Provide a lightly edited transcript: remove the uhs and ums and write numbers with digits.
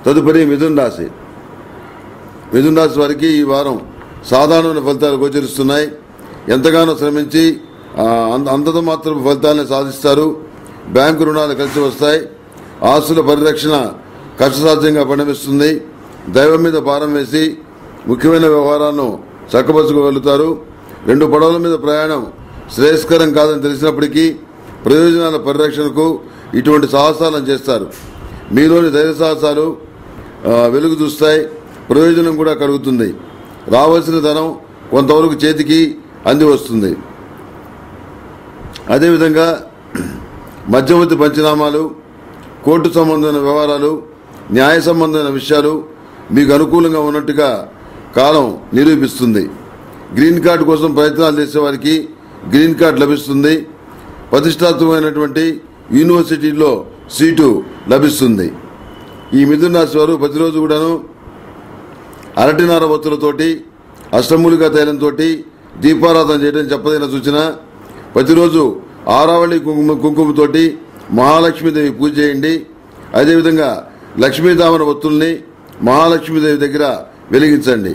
తదుపరి మిథున రాశి. మిథున రాశి వారికి ఈ వారం సాధారణమైన ఫలితాలు గోచరిస్తున్నాయి. ఎంతగానో శ్రమించి అంతతో మాత్రం ఫలితాలను సాధిస్తారు. బ్యాంకు రుణాలు కలిసి వస్తాయి. ఆస్తుల పరిరక్షణ కష్టసాధ్యంగా పరిణమిస్తుంది. దైవం మీద భారం వేసి ముఖ్యమైన వ్యవహారాలను చక్కబరుచుకోగలుగుతారు. 2 పడవల మీద ప్రయాణం శ్రేయస్కరం కాదని తెలిసినప్పటికీ ప్రయోజనాల పరిరక్షణకు ఇటువంటి సాహసాలను చేస్తారు. మీలోని ధైర్య సాహసాలు వెలుగు చూస్తాయి. ప్రయోజనం కూడా కలుగుతుంది. రావాల్సిన ధనం కొంతవరకు చేతికి అంది వస్తుంది. అదేవిధంగా మధ్యవర్తి పంచనామాలు, కోర్టు సంబంధమైన వ్యవహారాలు, న్యాయ సంబంధమైన విషయాలు మీకు అనుకూలంగా ఉన్నట్టుగా కాలం నిరూపిస్తుంది. గ్రీన్ కార్డు కోసం ప్రయత్నాలు చేసేవారికి గ్రీన్ కార్డు లభిస్తుంది. ప్రతిష్టాత్మకమైనటువంటి యూనివర్సిటీలో సీటు లభిస్తుంది. ఈ మిథున రాశి వారు ప్రతిరోజు కూడాను అరటినార ఒత్తులతోటి అష్టమూలికా తైలంతో దీపారాధన చేయడం చెప్పదైన సూచన. ప్రతిరోజు ఆరావళి కుంకుమతోటి మహాలక్ష్మీదేవి పూజ చేయండి. అదేవిధంగా లక్ష్మీదామన ఒత్తుల్ని మహాలక్ష్మీదేవి దగ్గర వెలిగించండి.